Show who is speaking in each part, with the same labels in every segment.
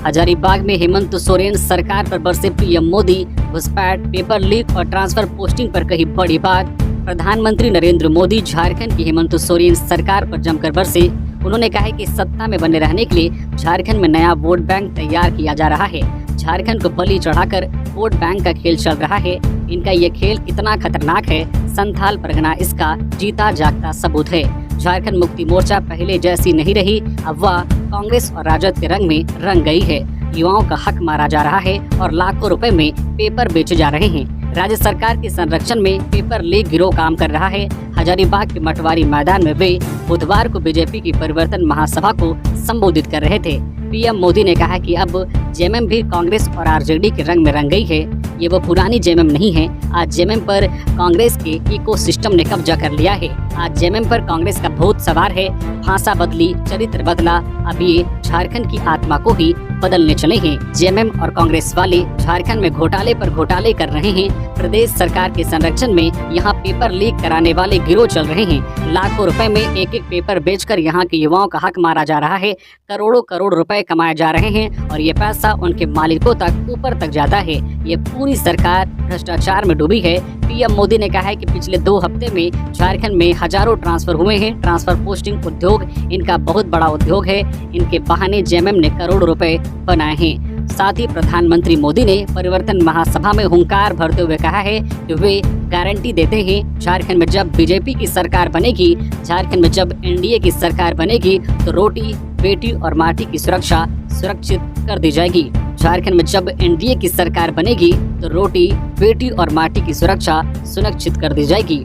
Speaker 1: हजारीबाग में हेमंत सोरेन सरकार पर बरसे पीएम मोदी। घुसपैठ, पेपर लीक और ट्रांसफर पोस्टिंग पर कही बड़ी बात। प्रधानमंत्री नरेंद्र मोदी झारखंड की हेमंत सोरेन सरकार पर जमकर बरसे। उन्होंने कहा है कि सत्ता में बने रहने के लिए झारखंड में नया वोट बैंक तैयार किया जा रहा है। झारखंड को बलि चढ़ाकर वोट बैंक का खेल चल रहा है। इनका ये खेल कितना खतरनाक है, संथाल परगना इसका जीता जागता सबूत है। झारखंड मुक्ति मोर्चा पहले जैसी नहीं रही, अब वह कांग्रेस और राजद के रंग में रंग गई है। युवाओं का हक मारा जा रहा है और लाखों रुपए में पेपर बेचे जा रहे हैं। राज्य सरकार के संरक्षण में पेपर लीक गिरोह काम कर रहा है। हजारीबाग के मटवारी मैदान में वे बुधवार को बीजेपी की परिवर्तन महासभा को संबोधित कर रहे थे। पीएम मोदी ने कहा कि अब जेएमएम भी कांग्रेस और आरजेडी के रंग में रंग गई है। ये वो पुरानी जेएमएम नहीं है। आज जेएमएम पर कांग्रेस के इकोसिस्टम ने कब्जा कर लिया है। आज जेएमएम पर कांग्रेस का भूत सवार है। भाषा बदली, चरित्र बदला, अब ये झारखंड की आत्मा को ही बदलने चले हैं। जेएमएम और कांग्रेस वाले झारखंड में घोटाले पर घोटाले कर रहे हैं। प्रदेश सरकार के संरक्षण में यहाँ पेपर लीक कराने वाले गिरोह चल रहे हैं। लाखों रुपए में एक एक पेपर बेचकर यहाँ के युवाओं का हक मारा जा रहा है। करोड़ों करोड़ रुपए कमाए जा रहे हैं और ये पैसा उनके मालिकों तक ऊपर तक जाता है। ये पूरी सरकार भ्रष्टाचार में डूबी है। पीएम मोदी ने कहा है कि पिछले 2 हफ्ते में झारखंड में हजारों ट्रांसफर हुए हैं। ट्रांसफर पोस्टिंग उद्योग इनका बहुत बड़ा उद्योग है। इनके बहाने जेएमएम ने करोड़ों रुपए बनाए हैं। साथ ही प्रधानमंत्री मोदी ने परिवर्तन महासभा में हुंकार भरते हुए कहा है कि वे गारंटी देते हैं झारखंड में जब बीजेपी की सरकार बनेगी, झारखंड में जब एनडीए की सरकार बनेगी तो रोटी, बेटी और माटी की सुरक्षा सुरक्षित कर दी जाएगी। झारखंड में जब एनडीए की सरकार बनेगी तो रोटी, बेटी और माटी की सुरक्षा सुनिश्चित कर दी जाएगी।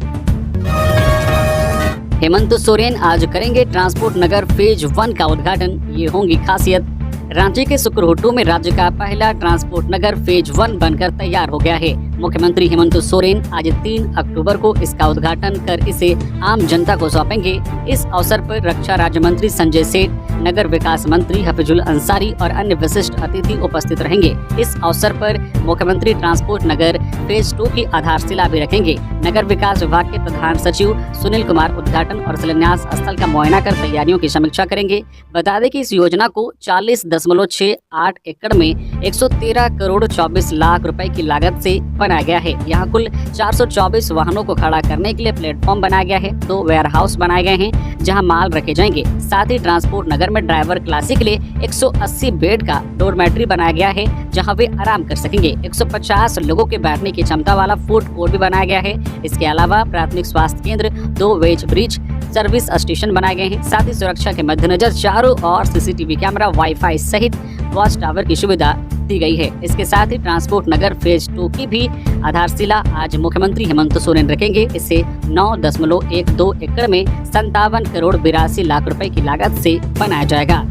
Speaker 1: हेमंत सोरेन आज करेंगे ट्रांसपोर्ट नगर फेज 1 का उद्घाटन। ये होंगी खासियत। रांची के सुकरहोटू में राज्य का पहला ट्रांसपोर्ट नगर फेज 1 बनकर तैयार हो गया है। मुख्यमंत्री हेमंत सोरेन आज 3 अक्टूबर को इसका उद्घाटन कर इसे आम जनता को सौंपेंगे। इस अवसर पर रक्षा राज्य मंत्री संजय सेठ, नगर विकास मंत्री हफीजुल अंसारी और अन्य विशिष्ट अतिथि उपस्थित रहेंगे। इस अवसर पर मुख्यमंत्री ट्रांसपोर्ट नगर फेज 2 की आधारशिला भी रखेंगे। नगर विकास विभाग के प्रधान सचिव सुनील कुमार उद्घाटन और शिलान्यास स्थल का मुआयना कर तैयारियों की समीक्षा करेंगे। बता दें कि इस योजना को 40.68 एकड़ में 113 करोड़ 24 लाख रुपए की लागत से बनाया गया है। यहाँ कुल 424 वाहनों को खड़ा करने के लिए प्लेटफॉर्म बनाया गया है। 2 वेयर हाउस बनाए गए हैं जहाँ माल रखे जाएंगे। साथ ही ट्रांसपोर्ट नगर में ड्राइवर क्लासी के लिए 180 बेड का डोरमेट्री बनाया गया है जहाँ वे आराम कर सकेंगे। 150 लोगों के बैठने की क्षमता वाला फूड कोर्ट भी बनाया गया है। इसके अलावा प्राथमिक स्वास्थ्य केंद्र, 2 वेज ब्रिज, सर्विस स्टेशन बनाए गए हैं। साथ ही सुरक्षा के मद्देनजर चारों ओर सीसीटीवी कैमरा, वाईफाई सहित वॉच टावर की सुविधा दी गई है। इसके साथ ही ट्रांसपोर्ट नगर फेज 2 की भी आधारशिला आज मुख्यमंत्री हेमंत सोरेन रखेंगे। इसे 9.12 एकड़ में 57 करोड़ 82 लाख रुपए की लागत से बनाया जाएगा।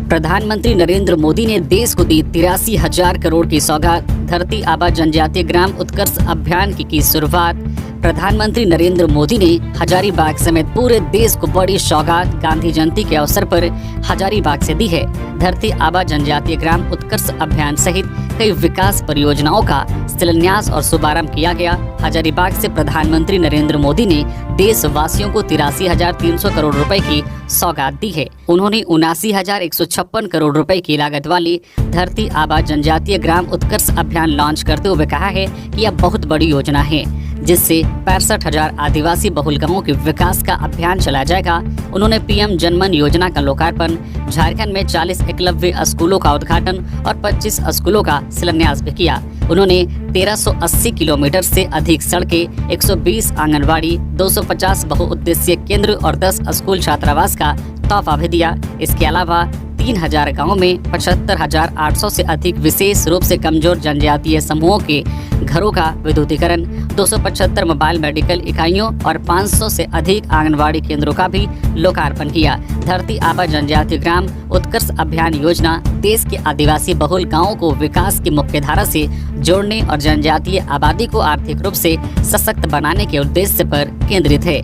Speaker 1: प्रधानमंत्री नरेंद्र मोदी ने देश को दी 83,000 करोड़ की सौगात। धरती आबा जनजातीय ग्राम उत्कर्ष अभियान की शुरुआत। प्रधानमंत्री नरेंद्र मोदी ने हजारीबाग समेत पूरे देश को बड़ी सौगात गांधी जयंती के अवसर पर हजारीबाग से दी है। धरती आबा जनजातीय ग्राम उत्कर्ष अभियान सहित कई विकास परियोजनाओं का शिलान्यास और शुभारंभ किया गया। हजारीबाग से प्रधानमंत्री नरेंद्र मोदी ने देशवासियों को 83,300 करोड़ रुपए की सौगात दी है। उन्होंने 79,156 करोड़ रुपए की लागत वाली धरती आबा जनजातीय ग्राम उत्कर्ष अभियान लॉन्च करते हुए कहा है कि यह बहुत बड़ी योजना है जिससे 65,000 आदिवासी बहुल गांवों के विकास का अभियान चलाया जाएगा। उन्होंने पीएम जनमन योजना का लोकार्पण, झारखंड में 40 एकलव्य स्कूलों का उद्घाटन और 25 स्कूलों का शिलान्यास भी किया। उन्होंने 1380 किलोमीटर से अधिक सड़कें, 120 आंगनवाड़ी, 250 बहुउद्देशीय केंद्र और 10 स्कूल छात्रावास का तोहफा भी दिया। इसके अलावा 3000 गाँव में 75,800 से अधिक विशेष रूप से कमजोर जनजातीय समूहों के घरों का विद्युतीकरण, 275 मोबाइल मेडिकल इकाइयों और 500 से अधिक आंगनवाड़ी केंद्रों का भी लोकार्पण किया। धरती आबा जनजातीय ग्राम उत्कर्ष अभियान योजना देश के आदिवासी बहुल गांवों को विकास की मुख्यधारा से जोड़ने और जनजातीय आबादी को आर्थिक रूप से सशक्त बनाने के उद्देश्य पर केंद्रित है।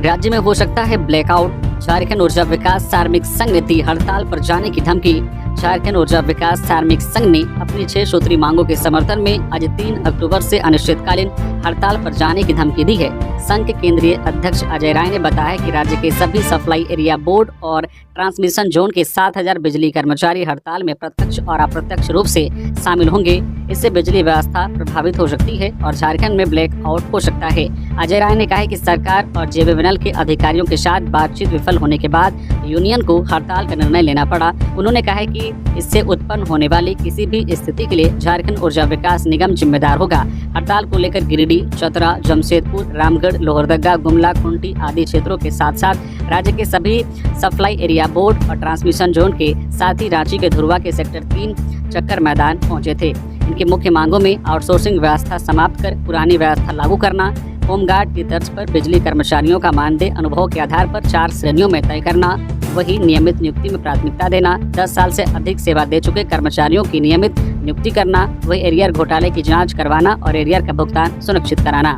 Speaker 1: राज्य में हो सकता है ब्लैकआउट। झारखंड ऊर्जा विकास कार्मिक संघ ने दी हड़ताल पर जाने की धमकी। झारखंड ऊर्जा विकास कार्मिक संघ ने अपनी 6 सूत्री मांगों के समर्थन में आज 3 अक्टूबर से अनिश्चितकालीन हड़ताल पर जाने की धमकी दी है। संघ के केंद्रीय अध्यक्ष अजय राय ने बताया कि राज्य के सभी सप्लाई एरिया बोर्ड और ट्रांसमिशन जोन के 7,000 बिजली कर्मचारी हड़ताल में प्रत्यक्ष और अप्रत्यक्ष रूप से शामिल होंगे। इससे बिजली व्यवस्था प्रभावित हो सकती है और झारखंड में ब्लैक आउट हो सकता है। अजय राय ने कहा कि सरकार और जेबीवीएनएल के अधिकारियों के साथ बातचीत विफल होने के बाद यूनियन को हड़ताल का निर्णय लेना पड़ा। उन्होंने कहा है कि इससे उत्पन्न होने वाली किसी भी स्थिति के लिए झारखंड ऊर्जा विकास निगम जिम्मेदार होगा। हड़ताल को लेकर गिरिडीह, चतरा, जमशेदपुर, रामगढ़, लोहरदगा, गुमला, खुंटी आदि क्षेत्रों के साथ साथ राज्य के सभी सप्लाई एरिया बोर्ड और ट्रांसमिशन जोन के साथ ही रांची के धुरवा के सेक्टर 3 चक्कर मैदान पहुंचे थे। इनकी मुख्य मांगों में आउटसोर्सिंग व्यवस्था समाप्त कर पुरानी व्यवस्था लागू करना, होमगार्ड की तर्ज पर बिजली कर्मचारियों का मानदेय अनुभव के आधार पर 4 श्रेणियों में तय करना, वही नियमित नियुक्ति में प्राथमिकता देना, 10 साल से अधिक सेवा दे चुके कर्मचारियों की नियमित नियुक्ति करना, वही एरियर घोटाले की जांच करवाना और एरियर का भुगतान सुनिश्चित कराना।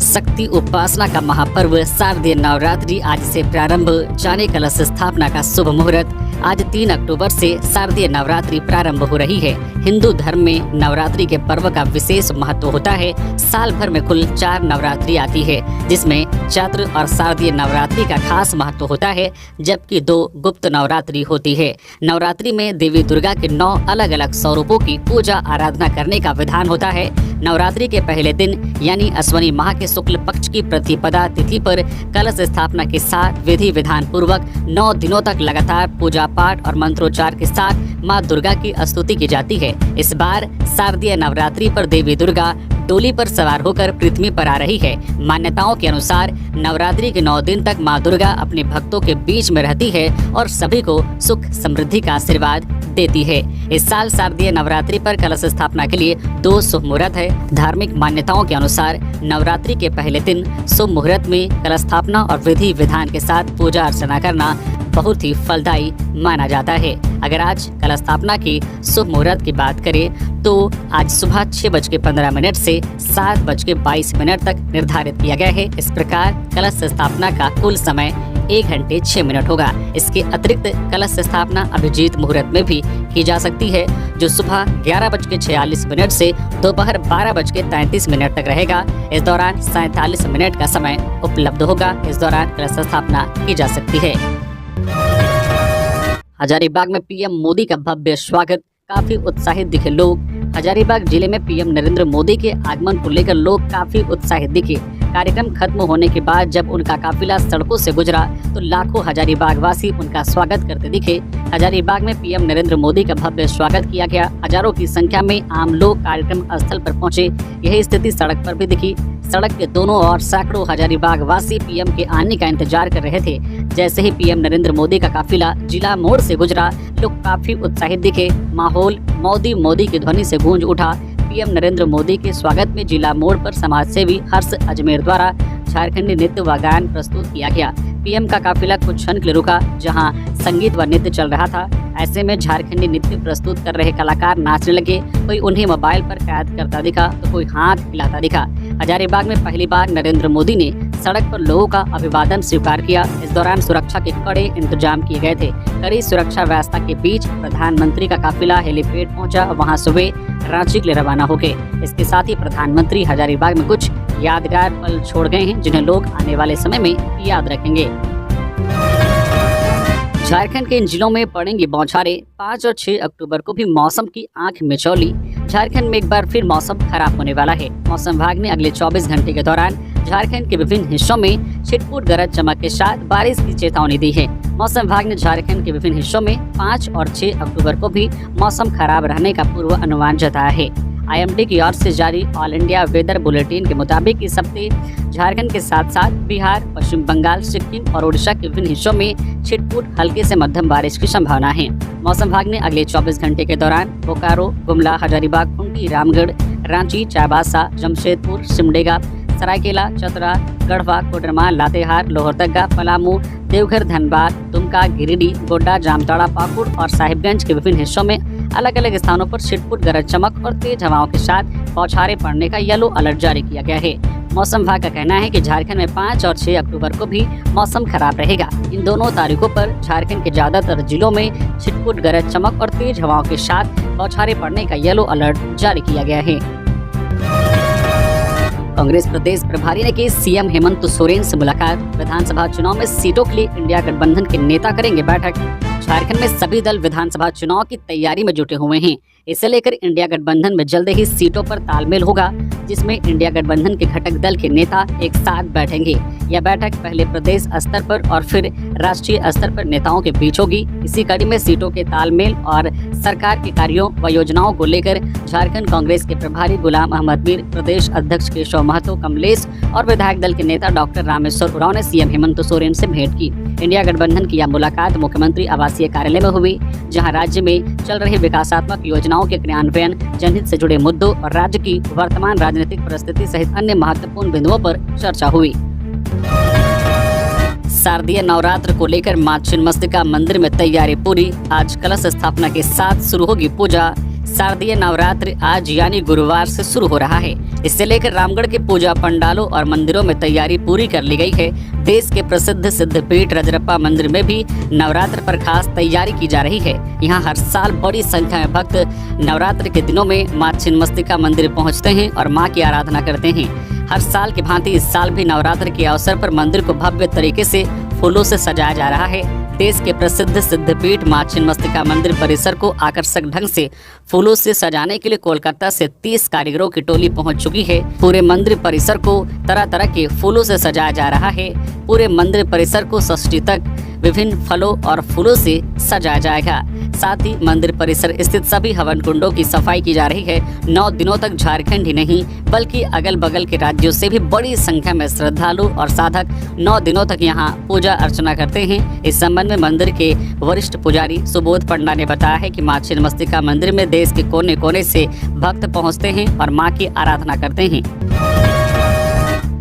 Speaker 1: शक्ति उपासना का महापर्व शारदीय नवरात्रि आज से प्रारंभ, जाने कलश स्थापना का शुभ मुहूर्त। आज 3 अक्टूबर से शारदीय नवरात्रि प्रारंभ हो रही है। हिंदू धर्म में नवरात्रि के पर्व का विशेष महत्व होता है। साल भर में कुल 4 नवरात्रि आती है, जिसमें चैत्र और शारदीय नवरात्रि का खास महत्व होता है, जबकि 2 गुप्त नवरात्रि होती है। नवरात्रि में देवी दुर्गा के 9 अलग अलग स्वरूपों की पूजा आराधना करने का विधान होता है। नवरात्रि के पहले दिन यानी अश्विनी माह के शुक्ल पक्ष की प्रतिपदा तिथि पर कलश स्थापना के साथ विधि विधान पूर्वक 9 दिनों तक लगातार पूजा पाठ और मंत्रोच्चार के साथ मां दुर्गा की स्तुति की जाती है। इस बार शारदीय नवरात्रि पर देवी दुर्गा डोली पर सवार होकर पृथ्वी पर आ रही है। मान्यताओं के अनुसार नवरात्रि के 9 दिन तक मां दुर्गा अपने भक्तों के बीच में रहती है और सभी को सुख समृद्धि का आशीर्वाद देती है। इस साल शारदीय नवरात्रि पर कलश स्थापना के लिए 2 शुभ मुहूर्त है। धार्मिक मान्यताओं के अनुसार नवरात्रि के पहले दिन शुभ मुहूर्त में कलश स्थापना और विधि विधान के साथ पूजा अर्चना करना बहुत ही फलदायी माना जाता है। अगर आज कलश स्थापना की शुभ मुहूर्त की बात करें तो आज सुबह 6:15 से 7:22 तक निर्धारित किया गया है। इस प्रकार कलश स्थापना का कुल समय 1 घंटे 6 मिनट होगा। इसके अतिरिक्त कलश स्थापना अभिजीत मुहूर्त में भी की जा सकती है, जो सुबह 11:46 से दोपहर 12:33 तक रहेगा। इस दौरान 47 मिनट का समय उपलब्ध होगा। इस दौरान कलश स्थापना की जा सकती है। हजारीबाग में पीएम मोदी का भव्य स्वागत, काफी उत्साहित दिखे लोग। हजारीबाग जिले में पीएम नरेंद्र मोदी के आगमन को लेकर लोग काफी उत्साहित दिखे। कार्यक्रम खत्म होने के बाद जब उनका काफिला सड़कों से गुजरा तो लाखों हजारीबाग वासी उनका स्वागत करते दिखे। हजारीबाग में पीएम नरेंद्र मोदी का भव्य स्वागत किया गया। हजारों की संख्या में आम लोग कार्यक्रम स्थल पर पहुंचे। यही स्थिति सड़क पर भी दिखी। सड़क के दोनों ओर सैकड़ों हजारीबाग वासी पीएम के आने का इंतजार कर रहे थे। जैसे ही पीएम नरेंद्र मोदी का काफिला जिला मोड़ से गुजरा, लोग काफी उत्साहित दिखे। माहौल मोदी मोदी की ध्वनि से गूंज उठा। पीएम नरेंद्र मोदी के स्वागत में जिला मोड़ पर समाज सेवी हर्ष अजमेर द्वारा झारखंडी नृत्य व गान प्रस्तुत किया गया। पीएम का काफिला कुछ क्षण के लिए रुका, जहां संगीत व नृत्य चल रहा था। ऐसे में झारखंडी नृत्य प्रस्तुत कर रहे कलाकार नाचने लगे। कोई उन्हें मोबाइल पर कैद करता दिखा तो कोई हाथ हिलाता दिखा। हजारीबाग में पहली बार नरेंद्र मोदी ने सड़क पर लोगों का अभिवादन स्वीकार किया। इस दौरान सुरक्षा के कड़े इंतजाम किए गए थे। कड़ी सुरक्षा व्यवस्था के बीच प्रधानमंत्री का काफिला हेलीपैड पहुंचा। वहां सुबह रांची के लिए रवाना हो गए। इसके साथ ही प्रधानमंत्री हजारीबाग में कुछ यादगार पल छोड़ गए हैं, जिन्हें लोग आने वाले समय में याद रखेंगे। झारखंड के इन जिलों में पड़ेंगी बौछारें। 5 और 6 अक्टूबर को भी मौसम की आंख मिचौली। झारखंड में एक बार फिर मौसम खराब होने वाला है। मौसम विभाग ने अगले 24 घंटे के दौरान झारखंड के विभिन्न हिस्सों में छिटपुट गरज चमक के साथ बारिश की चेतावनी दी है। मौसम विभाग ने झारखंड के विभिन्न हिस्सों में 5 और 6 अक्टूबर को भी मौसम खराब रहने का पूर्व अनुमान जताया है। IMD की ओर से जारी ऑल इंडिया वेदर बुलेटिन के मुताबिक इस हफ्ते झारखंड के साथ साथ बिहार, पश्चिम बंगाल, सिक्किम और उड़ीसा के विभिन्न हिस्सों में छिटपुट हल्के से मध्यम बारिश की संभावना है। मौसम विभाग ने अगले 24 घंटे के दौरान बोकारो, गुमला, हजारीबाग, खुंटी, रामगढ़, रांची, चाईबासा, जमशेदपुर, सिमडेगा, सरायकेला, चतरा, गढ़वा, कोडरमा, लातेहार, लोहरदगा, पलामू, देवघर, धनबाद, दुमका, गिरिडीह, गोड्डा, जामताड़ा, पाकुड़ और साहिबगंज के विभिन्न हिस्सों में अलग अलग स्थानों पर छिटपुट गरज चमक और तेज हवाओं के साथ बौछारें पड़ने का येलो अलर्ट जारी किया गया है। मौसम विभाग का कहना है कि झारखंड में 5 और 6 अक्टूबर को भी मौसम खराब रहेगा। इन दोनों तारीखों पर झारखंड के ज्यादातर जिलों में छिटपुट गरज चमक और तेज हवाओं के साथ बौछारें पड़ने का येलो अलर्ट जारी किया गया है। कांग्रेस प्रदेश प्रभारी ने की सीएम हेमंत सोरेन से मुलाकात। विधानसभा चुनाव में सीटों के लिए इंडिया गठबंधन के नेता करेंगे बैठक। झारखंड में सभी दल विधानसभा चुनाव की तैयारी में जुटे हुए हैं। इसे लेकर इंडिया गठबंधन में जल्द ही सीटों पर तालमेल होगा, जिसमें इंडिया गठबंधन के घटक दल के नेता एक साथ बैठेंगे। यह बैठक पहले प्रदेश स्तर पर और फिर राष्ट्रीय स्तर पर नेताओं के बीच होगी। इसी कड़ी में सीटों के तालमेल और सरकार के कार्यों व योजनाओं को लेकर झारखंड कांग्रेस के प्रभारी गुलाम अहमद मीर, प्रदेश अध्यक्ष केशव महतो कमलेश और विधायक दल के नेता डॉक्टर रामेश्वर उरांव ने सीएम हेमंत सोरेन से भेंट की। इंडिया गठबंधन की यह मुलाकात मुख्यमंत्री आवासीय कार्यालय में हुई, जहां राज्य में चल रही विकासात्मक योजनाओं के क्रियान्वयन, जनहित से जुड़े मुद्दों और राज्य की वर्तमान राजनीतिक परिस्थिति सहित अन्य महत्वपूर्ण बिंदुओं पर चर्चा हुई। शारदीय नवरात्र को लेकर मां छिन्नमस्तिका मंदिर में तैयारी पूरी। आज कलश स्थापना के साथ शुरू होगी पूजा। शारदीय नवरात्र आज यानी गुरुवार से शुरू हो रहा है। इससे लेकर रामगढ़ के पूजा पंडालों और मंदिरों में तैयारी पूरी कर ली गई है। देश के प्रसिद्ध सिद्धपीठ रजरप्पा मंदिर में भी नवरात्र पर खास तैयारी की जा रही है। यहाँ हर साल बड़ी संख्या में भक्त नवरात्र के दिनों में मां छिन्नमस्तिका मंदिर पहुँचते हैं और मां की आराधना करते हैं। हर साल की भांति इस साल भी नवरात्र के अवसर पर मंदिर को भव्य तरीके से फूलों से सजाया जा रहा है। देश के प्रसिद्ध सिद्धपीठ मां छिन्नमस्तिका मंदिर परिसर को आकर्षक ढंग से फूलों से सजाने के लिए कोलकाता से 30 कारीगरों की टोली पहुंच चुकी है। पूरे मंदिर परिसर को तरह तरह के फूलों से सजाया जा रहा है। पूरे मंदिर परिसर को षष्ठी तक विभिन्न फलों और फूलों से सजाया जाएगा। साथ ही मंदिर परिसर स्थित सभी हवन कुंडों की सफाई की जा रही है। 9 दिनों तक झारखंड ही नहीं बल्कि अगल बगल के राज्यों से भी बड़ी संख्या में श्रद्धालु और साधक 9 दिनों तक यहाँ पूजा अर्चना करते हैं। इस संबंध में मंदिर के वरिष्ठ पुजारी सुबोध पंडा ने बताया है कि मां छिन्नमस्तिका मंदिर में देश के कोने कोने से भक्त पहुँचते हैं और माँ की आराधना करते हैं।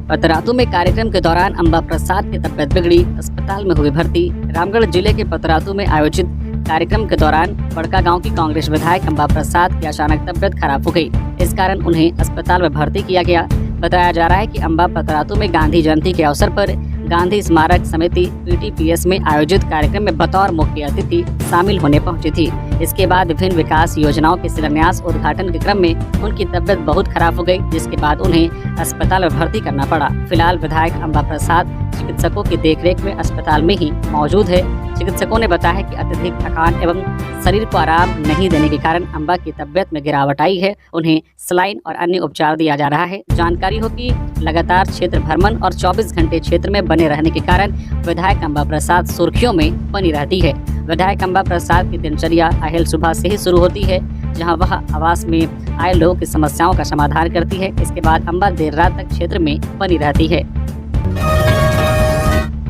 Speaker 1: पतरातू में कार्यक्रम के दौरान अंबा प्रसाद की तबीयत बिगड़ी, अस्पताल में हुई भर्ती। रामगढ़ जिले के पतरातू में आयोजित कार्यक्रम के दौरान बड़का गांव की कांग्रेस विधायक अंबा प्रसाद की अचानक तबीयत खराब हो गई। इस कारण उन्हें अस्पताल में भर्ती किया गया। बताया जा रहा है कि अंबा पतरातू में गांधी जयंती के अवसर पर गांधी स्मारक समिति PTPS में आयोजित कार्यक्रम में बतौर मुख्य अतिथि शामिल होने पहुंची थी। इसके बाद विभिन्न विकास योजनाओं के शिलान्यास उद्घाटन के क्रम में उनकी तबीयत बहुत खराब हो गई, जिसके बाद उन्हें अस्पताल में भर्ती करना पड़ा। फिलहाल विधायक अंबा प्रसाद चिकित्सकों की देखरेख में अस्पताल में ही मौजूद है। चिकित्सकों ने बताया कि अत्यधिक थकान एवं शरीर को आराम नहीं देने के कारण अंबा की तबीयत में गिरावट आई है। उन्हें सलाइन और अन्य उपचार दिया जा रहा है। जानकारी हो कि लगातार क्षेत्र भ्रमण और 24 घंटे क्षेत्र में बने रहने के कारण विधायक अंबा प्रसाद सुर्खियों में बनी रहती है। विधायक अंबा प्रसाद की दिनचर्या अहल सुबह से ही शुरू होती है, जहां वह आवास में आए लोगों की समस्याओं का समाधान करती है। इसके बाद अंबा देर रात तक क्षेत्र में बनी रहती है।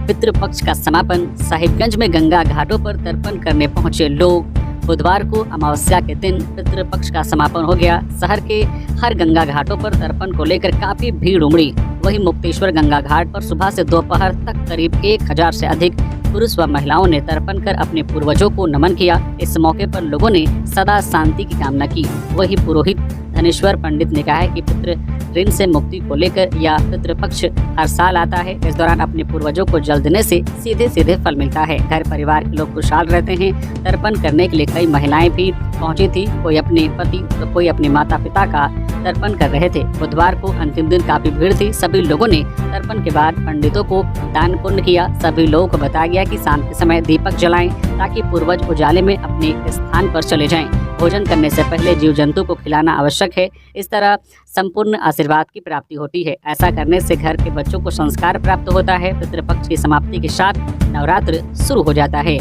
Speaker 1: पितृपक्ष का समापन। साहिबगंज में गंगा घाटों पर तर्पण करने पहुंचे लोग। बुधवार को अमावस्या के दिन पितृपक्ष का समापन हो गया। शहर के हर गंगा घाटों पर तर्पण को लेकर काफी भीड़ उमड़ी। वहीं मुक्तेश्वर गंगा घाट पर सुबह से दोपहर तक करीब 1000 से अधिक पुरुष व महिलाओं ने तर्पण कर अपने पूर्वजों को नमन किया। इस मौके पर लोगों ने सदा शांति की कामना की। वही पुरोहित धनेश्वर पंडित ने कहा है कि पितृ ऋण से मुक्ति को लेकर यह पितृपक्ष हर साल आता है। इस दौरान अपने पूर्वजों को जल देने से सीधे सीधे फल मिलता है। घर परिवार के लोग खुशहाल रहते हैं। तर्पण करने के लिए कई महिलाएं भी पहुंची थी। कोई अपने पति तो कोई अपने माता पिता का तर्पण कर रहे थे। बुधवार को अंतिम दिन काफी भीड़ थी। सभी लोगों ने तर्पण के बाद पंडितों को दान पुण्य किया। सभी लोगों को बताया गया कि शाम के समय दीपक जलाएं ताकि पूर्वज उजाले में अपने स्थान पर चले जाएं। भोजन करने से पहले जीव जंतु को खिलाना आवश्यक है। इस तरह संपूर्ण आशीर्वाद की प्राप्ति होती है। ऐसा करने से घर के बच्चों को संस्कार प्राप्त होता है। पितृपक्ष की समाप्ति के साथ नवरात्र शुरू हो जाता है।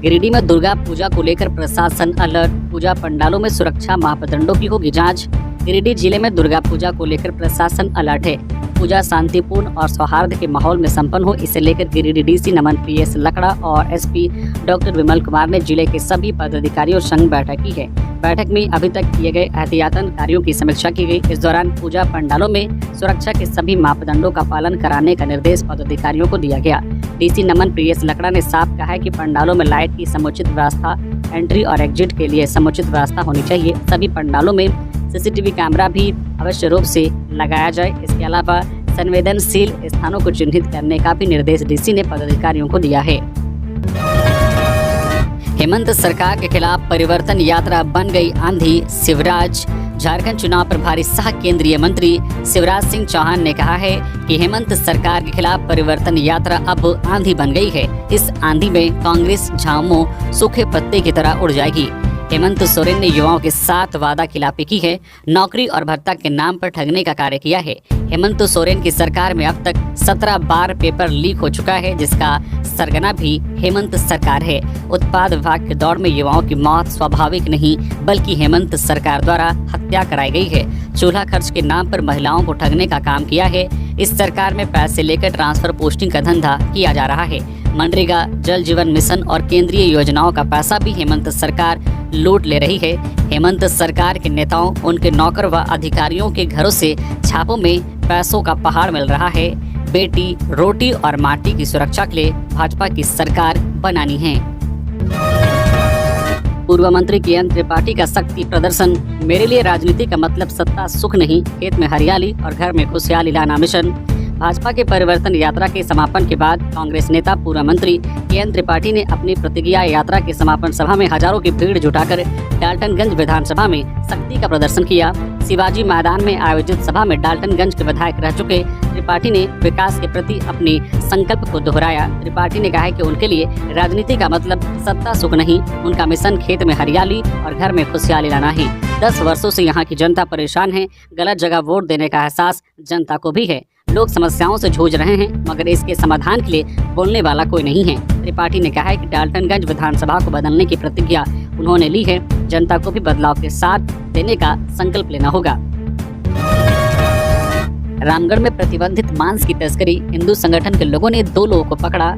Speaker 1: गिरिडीह में दुर्गा पूजा को लेकर प्रशासन अलर्ट। पूजा पंडालों में सुरक्षा मापदंडों की होगी जांच। गिरिडीह जिले में दुर्गा पूजा को लेकर प्रशासन अलर्ट है। पूजा शांतिपूर्ण और सौहार्द के माहौल में संपन्न हो, इसे लेकर गिरिडीह DC नमन PS लकड़ा और SP डॉक्टर विमल कुमार ने जिले के सभी पदाधिकारियों संग बैठक की है। बैठक में अभी तक किए गए एहतियातन कार्यों की समीक्षा की गई। इस दौरान पूजा पंडालों में सुरक्षा के सभी मापदंडों का पालन कराने का निर्देश पदाधिकारियों को दिया गया। DC नमन PS लकड़ा ने साफ कहा है कि पंडालों में लाइट की समुचित व्यवस्था, एंट्री और एग्जिट के लिए समुचित व्यवस्था होनी चाहिए। सभी पंडालों में सीसीटीवी कैमरा भी अवश्य रूप से लगाया जाए। इसके अलावा संवेदनशील स्थानों को चिन्हित करने का भी निर्देश डीसी ने पदाधिकारियों को दिया है। हेमंत सरकार के खिलाफ परिवर्तन यात्रा बन गई आंधी, शिवराज। झारखंड चुनाव प्रभारी सह केंद्रीय मंत्री शिवराज सिंह चौहान ने कहा है कि हेमंत सरकार के खिलाफ परिवर्तन यात्रा अब आंधी बन गई है। इस आंधी में कांग्रेस झामुमो सूखे पत्ते की तरह उड़ जाएगी। हेमंत सोरेन ने युवाओं के साथ वादा खिलाफी की है, नौकरी और भत्ता के नाम पर ठगने का कार्य किया है। हेमंत सोरेन की सरकार में अब तक 17 बार पेपर लीक हो चुका है, जिसका सरगना भी हेमंत सरकार है। उत्पाद विभाग के दौर में युवाओं की मौत स्वाभाविक नहीं बल्कि हेमंत सरकार द्वारा हत्या कराई गई है। चूल्हा खर्च के नाम पर महिलाओं को ठगने का काम किया है। इस सरकार में पैसे लेकर ट्रांसफर पोस्टिंग का धंधा किया जा रहा है। मनरेगा, जल जीवन मिशन और केंद्रीय योजनाओं का पैसा भी हेमंत सरकार लूट ले रही है। हेमंत सरकार के नेताओं, उनके नौकर व अधिकारियों के घरों से छापों में पैसों का पहाड़ मिल रहा है। बेटी, रोटी और माटी की सुरक्षा के लिए भाजपा की सरकार बनानी है। पूर्व मंत्री के त्रिपाठी का शक्ति प्रदर्शन। मेरे लिए राजनीति का मतलब सत्ता सुख नहीं, खेत में हरियाली और घर में खुशहाली लाना मिशन। भाजपा के परिवर्तन यात्रा के समापन के बाद कांग्रेस नेता पूर्व मंत्री के त्रिपाठी ने अपनी प्रतिज्ञा यात्रा के समापन सभा में हजारों की भीड़ जुटाकर डाल्टनगंज विधानसभा में शक्ति का प्रदर्शन किया। शिवाजी मैदान में आयोजित सभा में डाल्टनगंज के विधायक रह चुके त्रिपाठी ने विकास के प्रति अपने संकल्प को दोहराया। त्रिपाठी ने कहा है कि उनके लिए राजनीति का मतलब सत्ता सुख नहीं, उनका मिशन खेत में हरियाली और घर में खुशहाली लाना है। 10 वर्षों से यहाँ की जनता परेशान है। गलत जगह वोट देने का एहसास जनता को भी है। लोग समस्याओं से जूझ रहे हैं, मगर इसके समाधान के लिए बोलने वाला कोई नहीं है। त्रिपाठी ने कहा है कि डाल्टनगंज विधानसभा को बदलने की प्रतिज्ञा उन्होंने ली है। जनता को भी बदलाव के साथ देने का संकल्प लेना होगा। रामगढ़ में प्रतिबंधित मांस की तस्करी। हिंदू संगठन के लोगों ने 2 लोगों को पकड़ा।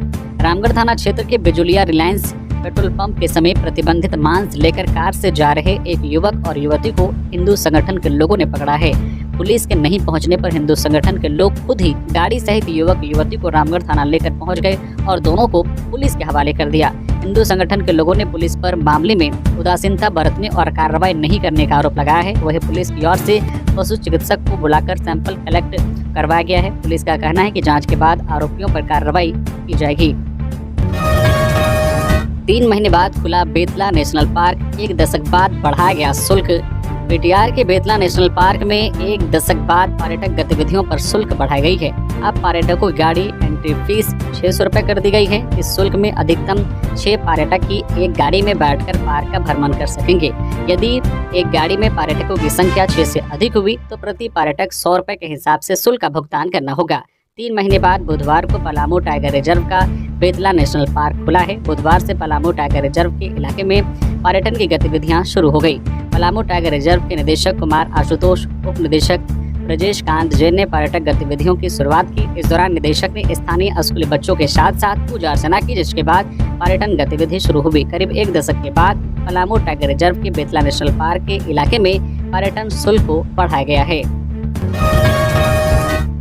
Speaker 1: रामगढ़ थाना क्षेत्र के बिजुलिया रिलायंस पेट्रोल पंप के समीप प्रतिबंधित मांस लेकर कार से जा रहे एक युवक और युवती को हिंदू संगठन के लोगों ने पकड़ा है। पुलिस के नहीं पहुंचने पर हिंदू संगठन के लोग खुद ही गाड़ी सहित युवक युवती को रामगढ़ थाना लेकर पहुंच गए और दोनों को पुलिस के हवाले कर दिया। हिंदू संगठन के लोगों ने पुलिस पर मामले में उदासीनता बरतने और कार्रवाई नहीं करने का आरोप लगाया है। वहीं पुलिस की ओर से पशु चिकित्सक को बुलाकर सैंपल कलेक्ट करवाया गया है। पुलिस का कहना है कि जाँच के बाद आरोपियों पर कार्रवाई की जाएगी। 3 महीने बाद खुला बेतला नेशनल पार्क। 1 दशक बाद बढ़ाया गया शुल्क। बीटीआर के बेतला नेशनल पार्क में 1 दशक बाद पर्यटक गतिविधियों पर शुल्क बढ़ाई गई है। अब पर्यटकों की गाड़ी एंट्री फीस 600 रुपए कर दी गई है। इस शुल्क में अधिकतम 6 पर्यटक ही एक गाड़ी में बैठकर पार्क का भ्रमण कर सकेंगे। यदि एक गाड़ी में पर्यटकों की संख्या 6 से अधिक हुई तो प्रति पर्यटक 100 रुपए के हिसाब से शुल्क का भुगतान करना होगा। 3 महीने बाद बुधवार को पलामू टाइगर रिजर्व का बेतला नेशनल पार्क खुला है। बुधवार से पलामू टाइगर रिजर्व के इलाके में पर्यटन की गतिविधियां शुरू हो गई। पलामू टाइगर रिजर्व के निदेशक कुमार आशुतोष, उप निदेशक ब्रजेश कांत जैन ने पर्यटक गतिविधियों की शुरुआत की। इस दौरान निदेशक ने स्थानीय स्कूली बच्चों के साथ साथ पूजा अर्चना की, जिसके बाद पर्यटन गतिविधि शुरू हुई। करीब 1 दशक के बाद पलामू टाइगर रिजर्व के बेतला नेशनल पार्क के इलाके में पर्यटन शुल्क को बढ़ाया गया है।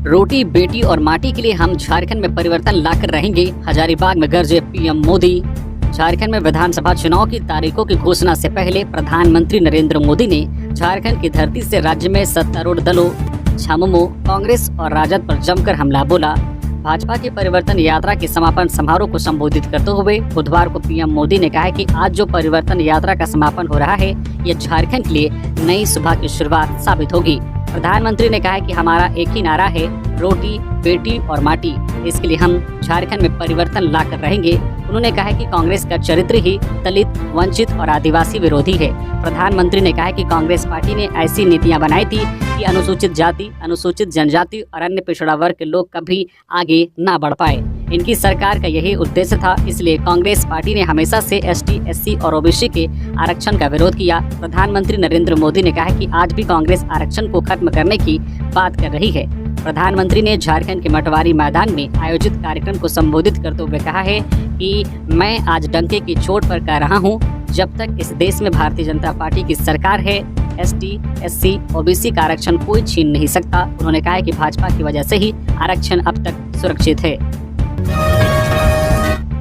Speaker 1: रोटी, बेटी और माटी के लिए हम झारखंड में परिवर्तन लाकर रहेंगे। हजारीबाग में गरजे पीएम मोदी। झारखंड में विधानसभा चुनाव की तारीखों की घोषणा से पहले प्रधानमंत्री नरेंद्र मोदी ने झारखंड की धरती से राज्य में सत्तारूढ़ दलों झामुमो, कांग्रेस और राजद पर जमकर हमला बोला। भाजपा की परिवर्तन यात्रा के समापन समारोह को संबोधित करते हुए बुधवार को पीएम मोदी ने कहा है कि आज जो परिवर्तन यात्रा का समापन हो रहा है, ये झारखंड के लिए नई सुबह की शुरुआत साबित होगी। प्रधानमंत्री ने कहा है कि हमारा एक ही नारा है, रोटी, बेटी और माटी। इसके लिए हम झारखंड में परिवर्तन लाकर रहेंगे। उन्होंने कहा है कि कांग्रेस का चरित्र ही दलित, वंचित और आदिवासी विरोधी है। प्रधानमंत्री ने कहा है कि कांग्रेस पार्टी ने ऐसी नीतियां बनाई थी कि अनुसूचित जाति, अनुसूचित जनजाति और अन्य पिछड़ा वर्ग के लोग कभी आगे ना बढ़ पाए। इनकी सरकार का यही उद्देश्य था, इसलिए कांग्रेस पार्टी ने हमेशा से एसटी, एससी और ओबीसी के आरक्षण का विरोध किया। प्रधानमंत्री नरेंद्र मोदी ने कहा कि आज भी कांग्रेस आरक्षण को खत्म करने की बात कर रही है। प्रधानमंत्री ने झारखंड के मटवारी मैदान में आयोजित कार्यक्रम को संबोधित करते हुए कहा है कि मैं आज डंके की चोट पर कह रहा हूं, जब तक इस देश में भारतीय जनता पार्टी की सरकार है, एसटी, एससी, ओबीसी का आरक्षण कोई छीन नहीं सकता। उन्होंने कहा है कि भाजपा की वजह से ही आरक्षण अब तक सुरक्षित है।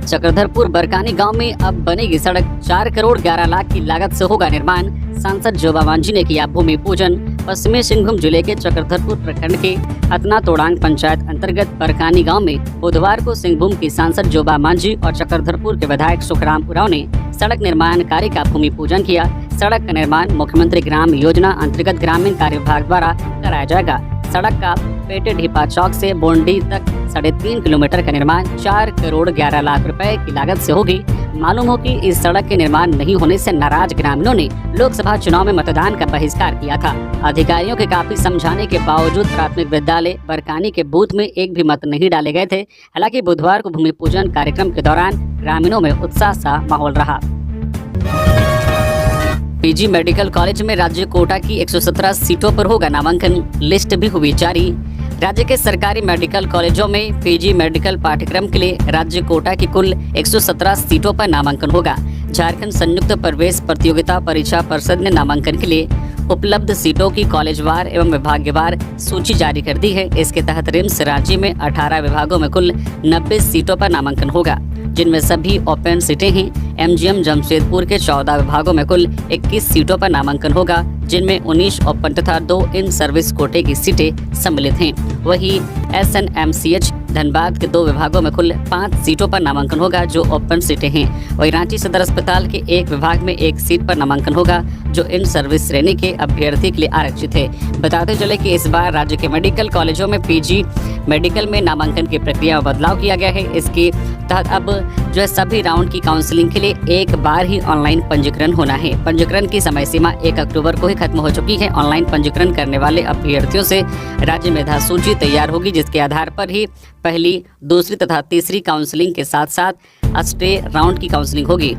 Speaker 1: चक्रधरपुर बरकानी गांव में अब बनेगी सड़क। 4 करोड़ 11 लाख की लागत से होगा निर्माण। सांसद जोबा मांझी ने किया भूमि पूजन। पश्चिमी सिंहभूम जिले के चक्रधरपुर प्रखंड के हतना तोड़ांग पंचायत अंतर्गत बरकानी गांव में बुधवार को सिंहभूम की सांसद जोबा मांझी और चक्रधरपुर के विधायक सुखराम उरांव ने सड़क निर्माण कार्य का भूमि पूजन किया। सड़क का निर्माण मुख्यमंत्री ग्राम योजना अंतर्गत ग्रामीण कार्य विभाग द्वारा कराया जाएगा। सड़क का पेटे ढीपा चौक से बोंडी तक 3.5 किलोमीटर का निर्माण 4 करोड़ 11 लाख रुपए की लागत से होगी। मालूम हो कि इस सड़क के निर्माण नहीं होने से नाराज ग्रामीणों ने लोकसभा चुनाव में मतदान का बहिष्कार किया था। अधिकारियों के काफी समझाने के बावजूद प्राथमिक विद्यालय बरकानी के बूथ में एक भी मत नहीं डाले गए थे। हालांकि बुधवार को भूमि पूजन कार्यक्रम के दौरान ग्रामीणों में उत्साह सा माहौल रहा। पीजी मेडिकल कॉलेज में राज्य कोटा की 117 सीटों पर होगा नामांकन। लिस्ट भी हुई जारी। राज्य के सरकारी मेडिकल कॉलेजों में पीजी मेडिकल पाठ्यक्रम के लिए राज्य कोटा की कुल 117 सीटों पर नामांकन होगा। झारखंड संयुक्त प्रवेश प्रतियोगिता परीक्षा परिषद ने नामांकन के लिए उपलब्ध सीटों की कॉलेजवार एवं विभागवार सूची जारी कर दी है। इसके तहत रिम्स राज्य में 18 विभागों में कुल 90 सीटों पर नामांकन होगा, जिनमें सभी ओपन सीटें हैं। एमजीएम जमशेदपुर के 14 विभागों में कुल 21 सीटों पर नामांकन होगा, जिनमें 19 ओपन तथा 2 इन सर्विस कोटे की सीटें सम्मिलित हैं। वहीं SNMCH धनबाद के 2 विभागों में कुल 5 सीटों पर नामांकन होगा, जो ओपन सीटें हैं। वहीं रांची सदर अस्पताल के 1 विभाग में 1 सीट पर नामांकन होगा, जो इन सर्विस श्रेणी के अभ्यर्थी के लिए आरक्षित है। बताते चले कि इस बार राज्य के मेडिकल कॉलेजों में पीजी मेडिकल में नामांकन की प्रक्रिया में बदलाव किया गया है। इसके तहत अब जो है सभी राउंड की काउंसलिंग के लिए एक बार ही ऑनलाइन पंजीकरण होना है। पंजीकरण की समय सीमा 1 अक्टूबर को ही खत्म हो चुकी है। ऑनलाइन पंजीकरण करने वाले अभ्यर्थियों से राज्य मेधा सूची तैयार होगी, जिसके आधार पर ही पहली, दूसरी तथा तीसरी काउंसलिंग के साथ साथ स्टे राउंड की काउंसलिंग होगी।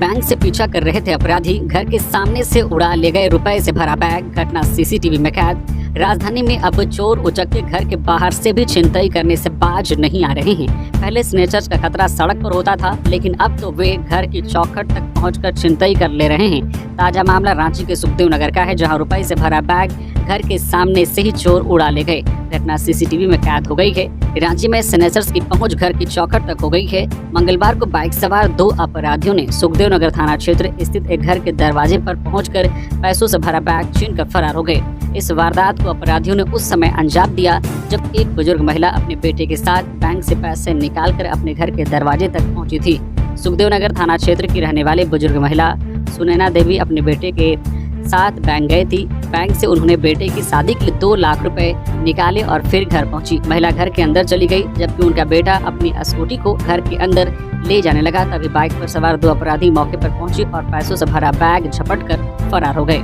Speaker 1: बैंक से पीछा कर रहे थे अपराधी, घर के सामने से उड़ा ले गए रुपए से भरा बैग। घटना सीसीटीवी में कैद। राजधानी में अब चोर उचक्के घर के बाहर से भी छिनतई करने से बाज नहीं आ रहे हैं। पहले स्नेचर्स का खतरा सड़क पर होता था, लेकिन अब तो वे घर की चौखट तक पहुंचकर छिनतई कर ले रहे हैं। ताजा मामला रांची के सुखदेव नगर का है, जहां रुपए से भरा बैग घर के सामने से ही चोर उड़ा ले गए। घटना सीसीटीवी में कैद हो गई है। रांची में स्नेचर्स की पहुंच घर की चौखट तक हो गई है। मंगलवार को बाइक सवार 2 अपराधियों ने सुखदेव नगर थाना क्षेत्र स्थित एक घर के दरवाजे पर पहुंचकर पैसों से भरा बैग छीनकर फरार हो गए। इस वारदात को अपराधियों ने उस समय अंजाम दिया जब एक बुजुर्ग महिला अपने बेटे के साथ बैंक से पैसे निकालकर अपने घर के दरवाजे तक पहुंची थी। सुखदेव नगर थाना क्षेत्र की रहने वाली बुजुर्ग महिला सुनैना देवी अपने बेटे के साथ बैंक गए थी। बैंक से उन्होंने बेटे की शादी के लिए 2 लाख रुपए निकाले और फिर घर पहुंची। महिला घर के अंदर चली गई, जबकि उनका बेटा अपनी स्कूटी को घर के अंदर ले जाने लगा। तभी बाइक पर सवार 2 अपराधी मौके पर पहुंचे और पैसों से भरा बैग झपटकर फरार हो गए।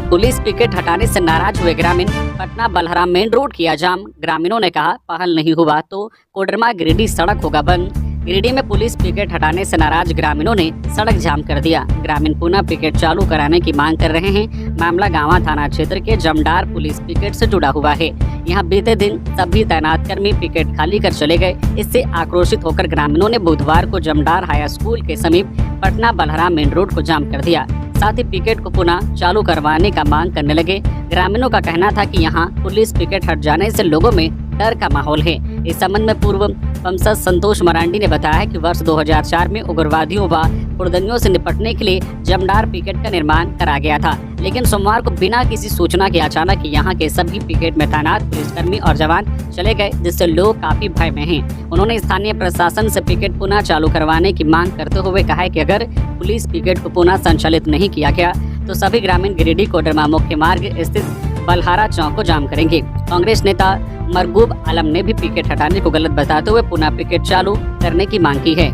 Speaker 1: पुलिस पिकेट हटाने से नाराज हुए ग्रामीण। पटना बलहरा मेन रोड किया जाम। ग्रामीणों ने कहा, पहल नहीं हुआ तो कोडरमा गिरिडीह सड़क होगा बंद। गिरिडीह में पुलिस पिकेट हटाने से नाराज ग्रामीणों ने सड़क जाम कर दिया। ग्रामीण पुनः पिकेट चालू कराने की मांग कर रहे हैं। मामला गांवा थाना क्षेत्र के जमडार पुलिस पिकेट से जुड़ा हुआ है। यहां बीते दिन सभी तैनात कर्मी पिकेट खाली कर चले गए। इससे आक्रोशित होकर ग्रामीणों ने बुधवार को जमडार हाई स्कूल के समीप पटना बलहरा मेन रोड को जाम कर दिया। साथ ही पिकेट को पुनः चालू करवाने का मांग करने लगे। ग्रामीणों का कहना था कि यहां पुलिस पिकेट हट जाने से लोगों में डर का माहौल है। इस संबंध में पूर्व सांसद संतोष मरांडी ने बताया कि वर्ष 2004 में उग्रवादियों व हुड़दंगियों से निपटने के लिए जमडार पिकेट का निर्माण करा गया था, लेकिन सोमवार को बिना किसी सूचना के अचानक यहाँ के सभी पिकेट में तैनात पुलिसकर्मी और जवान चले गए, जिससे लोग काफी भय में हैं। उन्होंने स्थानीय प्रशासन से पिकेट पुनः चालू करवाने की मांग करते हुए कहा है कि अगर पुलिस पिकेट को पुनः संचालित नहीं किया गया तो सभी ग्रामीण गिरिडीह कोडरमा मुख्य मार्ग स्थित बलहारा चौक को जाम करेंगे। कांग्रेस नेता मरगूब आलम ने भी पिकेट हटाने को गलत बताते हुए पुनः पिकेट चालू करने की मांग की है।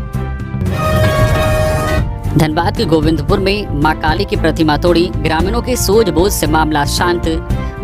Speaker 1: धनबाद के गोविंदपुर में मां काली की प्रतिमा तोड़ी। ग्रामीणों के सूझबूझ से मामला शांत।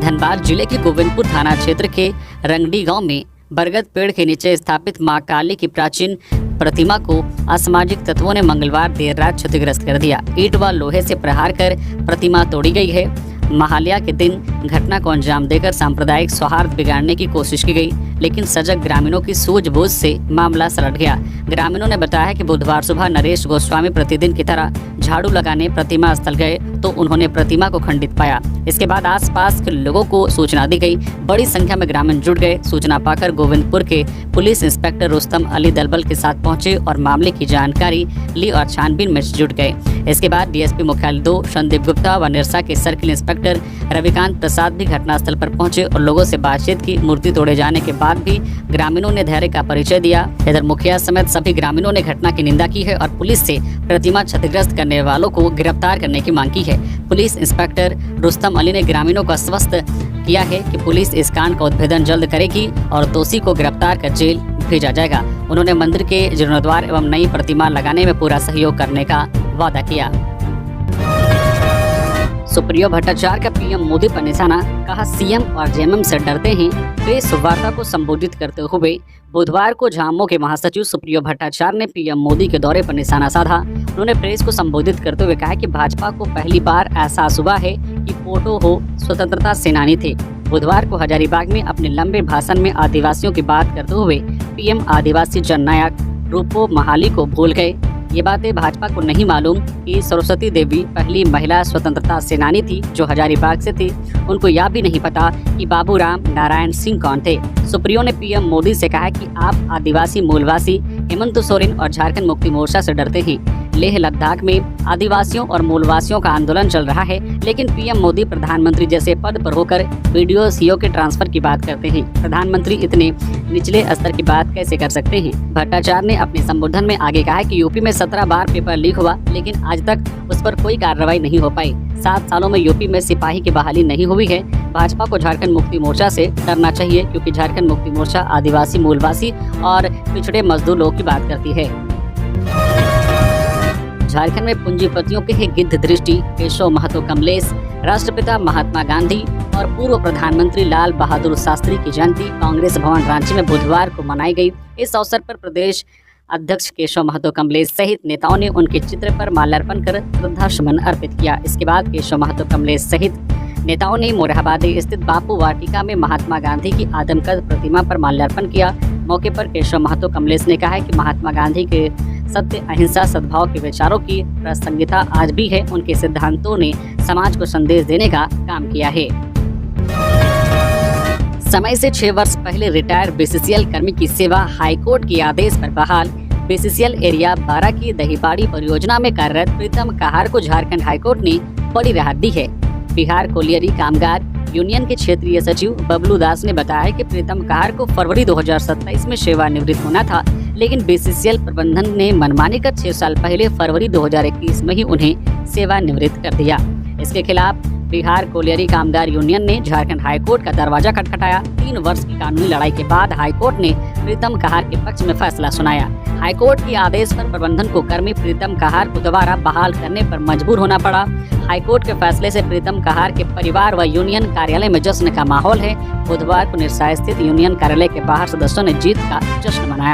Speaker 1: धनबाद जिले के गोविंदपुर थाना क्षेत्र के रंगडी गांव में बरगद पेड़ के नीचे स्थापित मां काली की प्राचीन प्रतिमा को असामाजिक तत्वों ने मंगलवार देर रात क्षतिग्रस्त कर दिया। ईंट व लोहे से प्रहार कर प्रतिमा तोड़ी गई है। महालया के दिन घटना को अंजाम देकर सांप्रदायिक सौहार्द बिगाड़ने की कोशिश की गई, लेकिन सजग ग्रामीणों की सूझबूझ से मामला सलट गया। ग्रामीणों ने बताया कि बुधवार सुबह नरेश गोस्वामी प्रतिदिन की तरह झाड़ू लगाने प्रतिमा स्थल गए तो उन्होंने प्रतिमा को खंडित पाया। इसके बाद आसपास के लोगों को सूचना दी गई। बड़ी संख्या में ग्रामीण जुट गए। सूचना पाकर गोविंदपुर के पुलिस इंस्पेक्टर रुस्तम अली दलबल के साथ पहुंचे और मामले की जानकारी ली और छानबीन में जुट गए। इसके बाद डीएसपी मुख्यालय 2 संदीप गुप्ता व निरसा के सर्किल इंस्पेक्टर रविकांत प्रसाद भी घटनास्थल पर पहुंचे और लोगों से बातचीत की। मूर्ति तोड़े जाने के बाद भी ग्रामीणों ने धैर्य का परिचय दिया। इधर मुखिया समेत सभी ग्रामीणों ने घटना की निंदा की है और पुलिस से प्रतिमा क्षतिग्रस्त करने वालों को गिरफ्तार करने की मांग की है। पुलिस इंस्पेक्टर रुस्तम अली ने ग्रामीणों को आश्वस्त किया है कि पुलिस इस कांड का उद्भेदन जल्द करेगी और दोषी को गिरफ्तार कर जेल भेजा जाएगा। उन्होंने मंदिर के जीर्णोद्धार एवं नई प्रतिमा लगाने में पूरा सहयोग करने का वादा किया। सुप्रियो भट्टाचार्य का पीएम मोदी पर निशाना, कहा सीएम और जेएमएम से डरते हैं। प्रेस वार्ता को संबोधित करते हुए बुधवार को झामुमो के महासचिव सुप्रियो भट्टाचार्य ने पीएम मोदी के दौरे पर निशाना साधा। उन्होंने प्रेस को संबोधित करते हुए कहा कि भाजपा को पहली बार एहसास हुआ है कि फोटो हो स्वतंत्रता सेनानी थे। बुधवार को हजारीबाग में अपने लंबे भाषण में आदिवासियों की बात करते हुए पीएम आदिवासी जननायक रूपो महाली को भूल गए। ये बातें भाजपा को नहीं मालूम कि सरस्वती देवी पहली महिला स्वतंत्रता सेनानी थी जो हजारीबाग से थी। उनको यह भी नहीं पता कि बाबूराम नारायण सिंह कौन थे। सुप्रियो ने पीएम मोदी से कहा कि आप आदिवासी मूलवासी हेमंत सोरेन और झारखंड मुक्ति मोर्चा से डरते हैं। लेह लद्दाख में आदिवासियों और मूलवासियों का आंदोलन चल रहा है, लेकिन पीएम मोदी प्रधानमंत्री जैसे पद पर होकर वीडियो सीओ के ट्रांसफर की बात करते हैं। प्रधानमंत्री इतने निचले स्तर की बात कैसे कर सकते हैं। भट्टाचार्य ने अपने संबोधन में आगे कहा कि यूपी में 17 बार पेपर लीक हुआ, लेकिन आज तक उस पर कोई कार्रवाई नहीं हो पाई। 7 सालों में यूपी में सिपाही की बहाली नहीं हुई है। भाजपा को झारखंड मुक्ति मोर्चा से डरना चाहिए, क्योंकि झारखंड मुक्ति मोर्चा आदिवासी मूलवासी और पिछड़े मजदूर लोगों की बात करती है। झारखंड में पूंजीपतियों के है गिद्ध दृष्टि, केशव महतो कमलेश, राष्ट्रपिता महात्मा गांधी और पूर्व प्रधानमंत्री लाल बहादुर शास्त्री की जयंती कांग्रेस भवन रांची में बुधवार को मनाई गई। इस अवसर पर प्रदेश अध्यक्ष केशव महतो कमलेश सहित नेताओं ने उनके चित्र पर माल्यार्पण कर श्रद्धा सुमन अर्पित किया। इसके बाद केशव महतो कमलेश सहित नेताओं ने मोरहाबादी स्थित बापू वाटिका में महात्मा गांधी की आदमकद प्रतिमा पर माल्यार्पण किया। मौके पर केशव महतो कमलेश ने कहा कि महात्मा गांधी के सत्य, अहिंसा, सद्भाव के विचारों की प्रासंगिकता आज भी है। उनके सिद्धांतों ने समाज को संदेश देने का काम किया है। समय से 6 वर्ष पहले रिटायर बीसीसीएल कर्मी की सेवा हाईकोर्ट के आदेश पर बहाल। बीसीसीएल एरिया 12 की दहीबाड़ी परियोजना में कार्यरत प्रीतम कहार को झारखंड हाईकोर्ट ने बड़ी राहत दी है। बिहार कोलियरी कामगार यूनियन के क्षेत्रीय सचिव बबलू दास ने बताया कि प्रीतम कहार को फरवरी 2027 में सेवानिवृत्त होना था, लेकिन बीसीसीएल प्रबंधन ने मनमानी कर 6 साल पहले फरवरी 2021 में ही उन्हें सेवानिवृत्त कर दिया। इसके खिलाफ बिहार कोलियरी कामगार यूनियन ने झारखंड हाईकोर्ट का दरवाजा खटखटाया। 3 वर्ष की कानूनी लड़ाई के बाद हाईकोर्ट ने प्रीतम कहार के पक्ष में फैसला सुनाया। हाईकोर्ट के आदेश पर प्रबंधन को कर्मी प्रीतम कहार को दोबारा बहाल करने पर मजबूर होना पड़ा। हाईकोर्ट के फैसले से प्रीतम कहार के परिवार व यूनियन कार्यालय में जश्न का माहौल है। बुधवार को निरसा स्थित यूनियन कार्यालय के बाहर सदस्यों ने जीत का जश्न मनाया।